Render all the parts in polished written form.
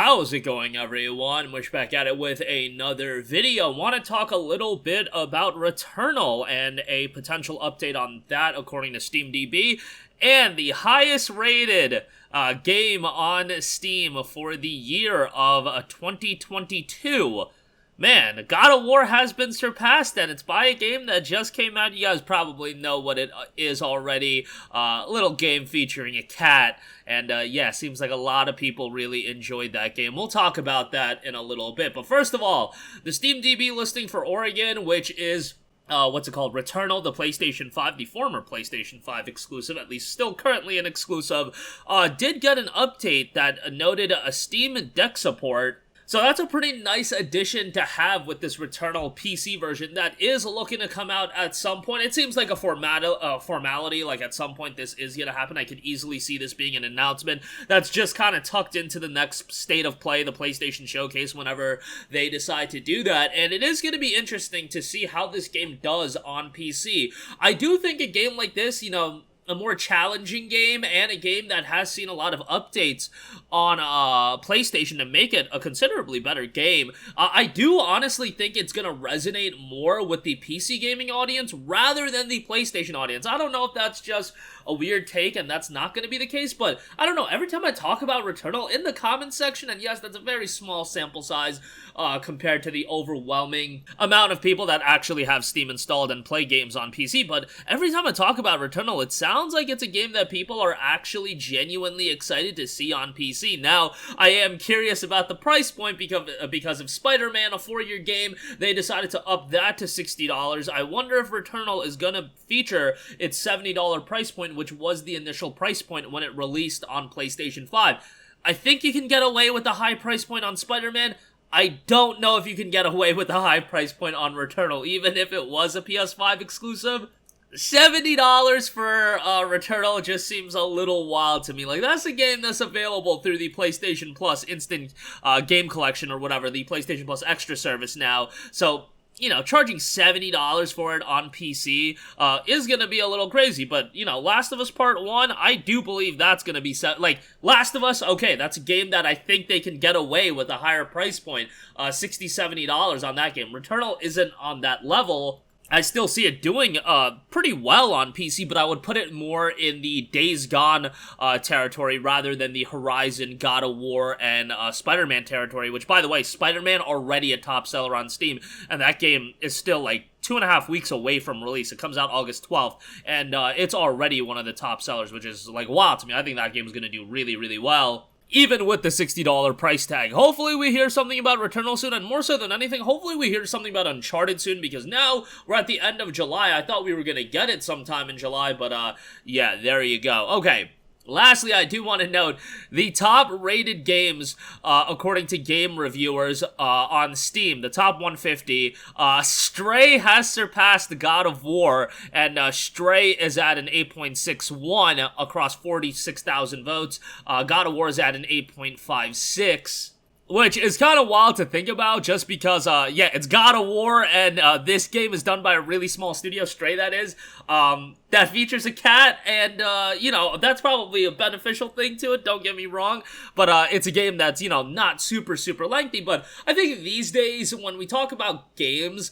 How's it going, everyone? Wish back at it with another video. Want to talk a little bit about Returnal and a potential update on that according to SteamDB, and the highest rated game on Steam for the year of 2022. Man, God of War has been surpassed, and it's by a game that just came out. You guys probably know what it is already. A little game featuring a cat, and yeah, seems like a lot of people really enjoyed that game. We'll talk about that in a little bit, but first of all, the SteamDB listing for Oregon, which is Returnal, the PlayStation 5, the former PlayStation 5 exclusive, at least still currently an exclusive, did get an update that noted a Steam Deck support. So that's a pretty nice addition to have with this Returnal PC version that is looking to come out at some point. It seems like a formality, like at some point this is going to happen. I could easily see this being an announcement that's just kind of tucked into the next state of play, the PlayStation Showcase, whenever they decide to do that. And it is going to be interesting to see how this game does on PC. I do think a game like this, you know, a more challenging game, and a game that has seen a lot of updates on PlayStation to make it a considerably better game. I do honestly think it's going to resonate more with the PC gaming audience rather than the PlayStation audience. I don't know if that's just a weird take and that's not going to be the case, but I don't know. Every time I talk about Returnal in the comments section, and yes, that's a very small sample size compared to the overwhelming amount of people that actually have Steam installed and play games on PC, but every time I talk about Returnal, it sounds like it's a game that people are actually genuinely excited to see on PC. Now, I am curious about the price point because of Spider-Man, a 4-year game. They decided to up that to $60. I wonder if Returnal is going to feature its $70 price point, which was the initial price point when it released on PlayStation 5. I think you can get away with a high price point on Spider-Man. I don't know if you can get away with a high price point on Returnal, even if it was a PS5 exclusive. $70 for Returnal just seems a little wild to me. Like, that's a game that's available through the PlayStation Plus Instant Game Collection or whatever, the PlayStation Plus Extra service now. So, you know, charging $70 for it on PC is going to be a little crazy. But, you know, Last of Us Part 1, I do believe that's going to be like, Last of Us, okay, that's a game that I think they can get away with a higher price point, $60, $70 on that game. Returnal isn't on that level. I still see it doing pretty well on PC, but I would put it more in the Days Gone territory rather than the Horizon, God of War, and Spider-Man territory, which, by the way, Spider-Man already a top seller on Steam, and that game is still like 2.5 weeks away from release. It comes out August 12th, and it's already one of the top sellers, which is like wild to me. I think that game is going to do really, really well, even with the $60 price tag. Hopefully we hear something about Returnal soon, and more so than anything, hopefully we hear something about Uncharted soon, because now we're at the end of July. I thought we were going to get it sometime in July, but yeah, there you go. Okay. Lastly, I do want to note the top-rated games, according to game reviewers on Steam, the top 150, Stray has surpassed God of War, and Stray is at an 8.61 across 46,000 votes. God of War is at an 8.56. Which is kind of wild to think about, just because, yeah, it's God of War, and this game is done by a really small studio, Stray that is, that features a cat, and, you know, that's probably a beneficial thing to it, don't get me wrong, but it's a game that's, you know, not super, super lengthy, but I think these days, when we talk about games,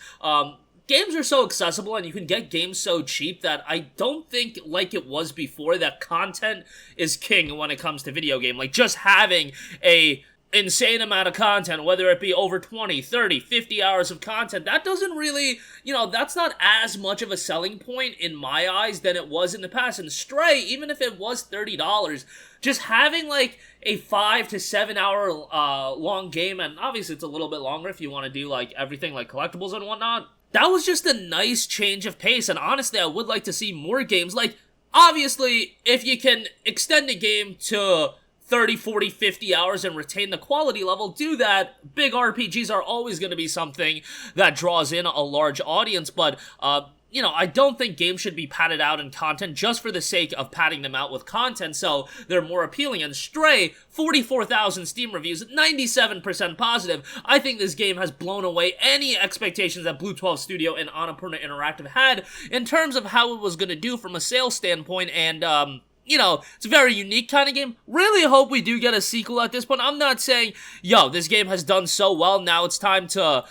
games are so accessible and you can get games so cheap that I don't think, like it was before, that content is king when it comes to video game. Like, just having a insane amount of content, whether it be over 20, 30, 50 hours of content, that doesn't really, you know, that's not as much of a selling point in my eyes than it was in the past. And Stray, even if it was $30, just having like a 5 to 7 hour long game, and obviously it's a little bit longer if you want to do like everything like collectibles and whatnot, that was just a nice change of pace. And honestly, I would like to see more games. Like, obviously, if you can extend a game to 30, 40, 50 hours and retain the quality level, do that. Big RPGs are always going to be something that draws in a large audience, but, you know, I don't think games should be padded out in content just for the sake of padding them out with content so they're more appealing. And Stray, 44,000 Steam reviews, 97% positive. I think this game has blown away any expectations that Blue 12 Studio and Annapurna Interactive had in terms of how it was going to do from a sales standpoint, and, you know, it's a very unique kind of game. Really hope we do get a sequel at this point. I'm not saying, yo, this game has done so well, now it's time to,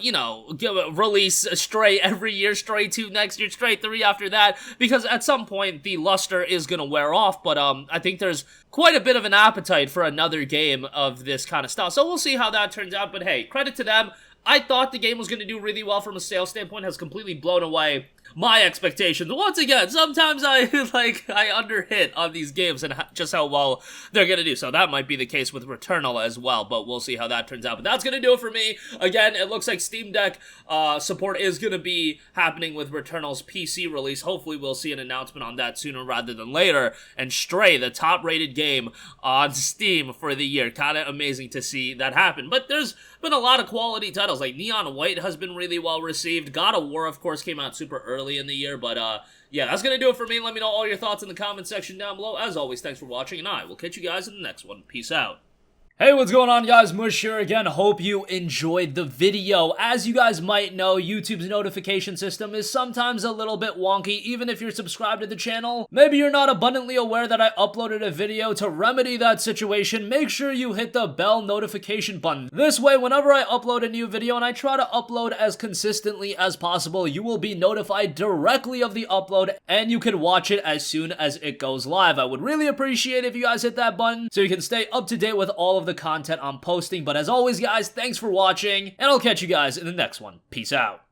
you know, release Stray every year, Stray 2 next year, Stray 3 after that, because at some point the luster is gonna wear off, but I think there's quite a bit of an appetite for another game of this kind of style, so we'll see how that turns out, but hey, credit to them. I thought the game was going to do really well from a sales standpoint, has completely blown away my expectations. Once again, sometimes I underhit on these games and just how well they're going to do. So that might be the case with Returnal as well, but we'll see how that turns out. But that's going to do it for me. Again, it looks like Steam Deck support is going to be happening with Returnal's PC release. Hopefully we'll see an announcement on that sooner rather than later. And Stray, the top-rated game on Steam for the year. Kind of amazing to see that happen. But there's been a lot of quality titles, like Neon White has been really well received. God of War, of course, came out super early in the year, but yeah, that's gonna do it for me. Let me know all your thoughts in the comment section down below. As always, thanks for watching, and I will catch you guys in the next one. Peace out. Hey, what's going on, guys? Mush here again. Hope you enjoyed the video. As you guys might know, YouTube's notification system is sometimes a little bit wonky, even if you're subscribed to the channel. Maybe you're not abundantly aware that I uploaded a video. To remedy that situation, make sure you hit the bell notification button. This way, whenever I upload a new video, and I try to upload as consistently as possible, you will be notified directly of the upload, and you can watch it as soon as it goes live. I would really appreciate it if you guys hit that button, so you can stay up to date with all of the content I'm posting. But as always, guys, thanks for watching, and I'll catch you guys in the next one. Peace out.